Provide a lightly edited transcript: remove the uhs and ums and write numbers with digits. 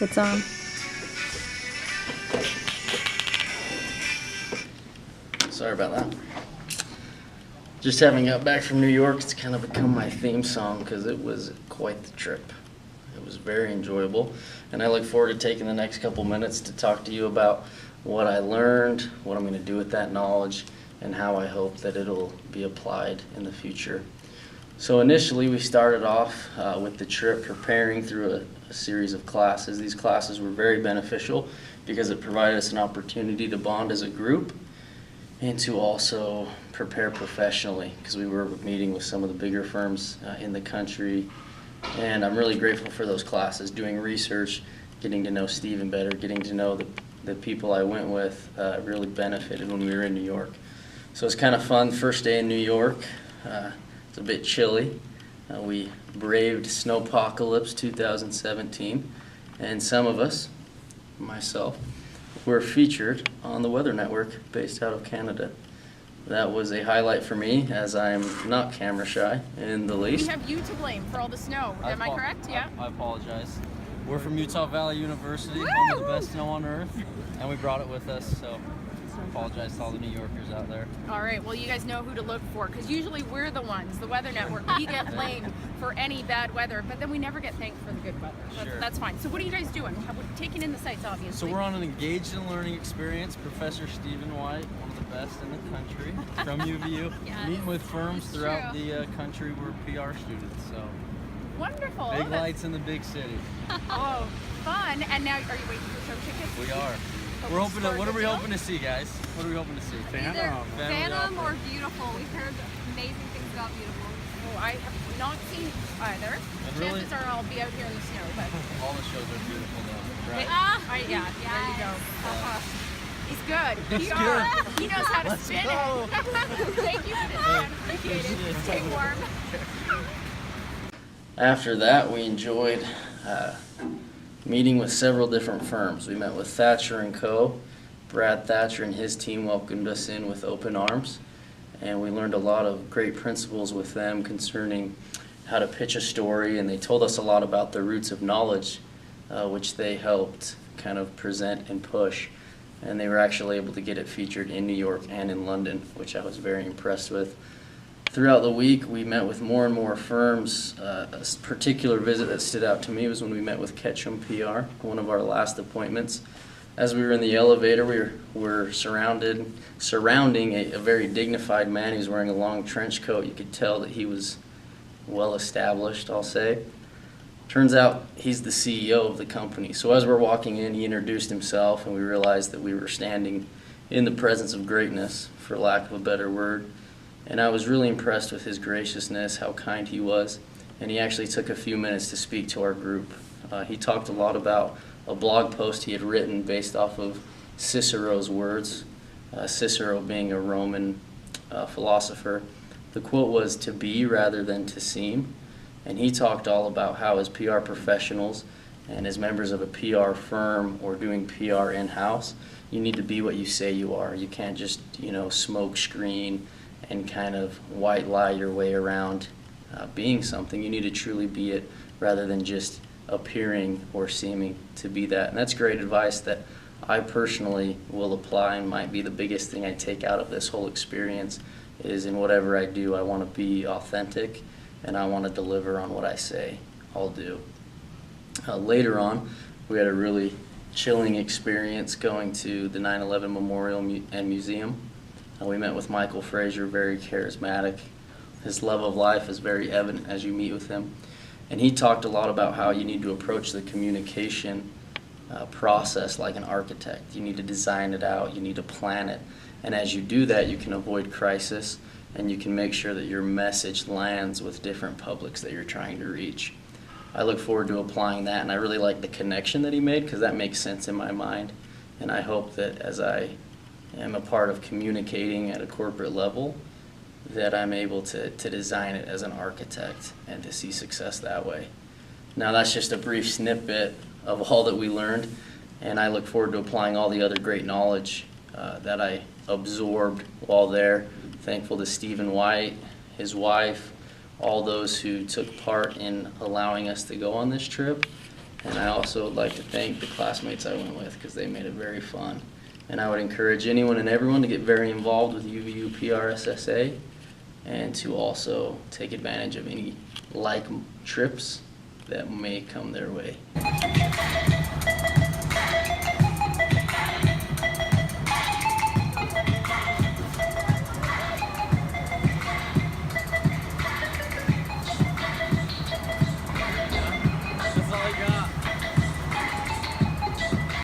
It's on. Sorry about that. Just having got back from New York, it's kind of become my theme song because it was quite the trip. It was very enjoyable, and I look forward to taking the next couple minutes to talk to you about what I learned, what I'm going to do with that knowledge, and how I hope that it'll be applied in the future. So initially we started off with the trip preparing through a series of classes. These classes were very beneficial because it provided us an opportunity to bond as a group and to also prepare professionally, because we were meeting with some of the bigger firms in the country. And I'm really grateful for those classes, doing research, getting to know Steven better, getting to know the people I went with really benefited when we were in New York. So it's kind of fun. First day in New York, it's a bit chilly. We braved Snowpocalypse 2017, and some of us, myself, were featured on the Weather Network based out of Canada. That was a highlight for me, as I'm not camera shy in the least. We have you to blame for all the snow. Am I correct? Yeah. I apologize. We're from Utah Valley University, home of the best snow on earth, and we brought it with us, so I apologize to all the New Yorkers out there. All right, well, you guys know who to look for, because usually we're the ones, the Weather Network, we get blamed for any bad weather, but then we never get thanked for the good weather. That's fine. So what are you guys doing? We're taking in the sights, obviously. So we're on an engaged and learning experience. Professor Steven White, one of the best in the country, from UVU, Yes, meeting with firms throughout the country. We're PR students, so wonderful. big lights in the big city. Oh, fun. And now, are you waiting for show tickets? We are. We're hoping. What are we hoping to see, guys? What are we hoping to see? Phantom or Beautiful. We've heard amazing things about Beautiful. Oh, I have not seen either. Really, chances are I'll be out here in the snow, but all the shows are beautiful though. Right. yeah, there you go. He's good. He's good. He knows how to Let's spin go. it. Thank you for this, man. Appreciate it. Stay warm. After that, we enjoyed meeting with several different firms. We met with Thatcher & Co. Brad Thatcher and his team welcomed us in with open arms, and we learned a lot of great principles with them concerning how to pitch a story, and they told us a lot about the roots of knowledge, which they helped kind of present and push. And they were actually able to get it featured in New York and in London, which I was very impressed with. Throughout the week, we met with more and more firms. A particular visit that stood out to me was when we met with Ketchum PR, one of our last appointments. As we were in the elevator, we were surrounding a very dignified man. He was wearing a long trench coat. You could tell that he was well established, I'll say. Turns out he's the CEO of the company. So as we're walking in, he introduced himself, and we realized that we were standing in the presence of greatness, for lack of a better word. And I was really impressed with his graciousness, how kind he was, and he actually took a few minutes to speak to our group. He talked a lot about a blog post he had written based off of Cicero's words, Cicero being a Roman philosopher. The quote was, "To be rather than to seem," and he talked all about how as PR professionals and as members of a PR firm or doing PR in-house, you need to be what you say you are. You can't just, smoke screen and kind of white lie your way around being something. You need to truly be it rather than just appearing or seeming to be that. And that's great advice that I personally will apply, and might be the biggest thing I take out of this whole experience is in whatever I do, I want to be authentic and I want to deliver on what I say I'll do. Later on, we had a really chilling experience going to the 9/11 Memorial and Museum. We met with Michael Frazier, very charismatic. His love of life is very evident as you meet with him. And he talked a lot about how you need to approach the communication process like an architect. You need to design it out, you need to plan it. And as you do that, you can avoid crisis, and you can make sure that your message lands with different publics that you're trying to reach. I look forward to applying that, and I really like the connection that he made, because that makes sense in my mind. And I hope that as I am a part of communicating at a corporate level, that I'm able to design it as an architect and to see success that way. Now that's just a brief snippet of all that we learned, and I look forward to applying all the other great knowledge that I absorbed while there. Thankful to Steven White, his wife, all those who took part in allowing us to go on this trip, And I also would like to thank the classmates I went with because they made it very fun. And I would encourage anyone and everyone to get very involved with UVU PR SSA and to also take advantage of any like trips that may come their way.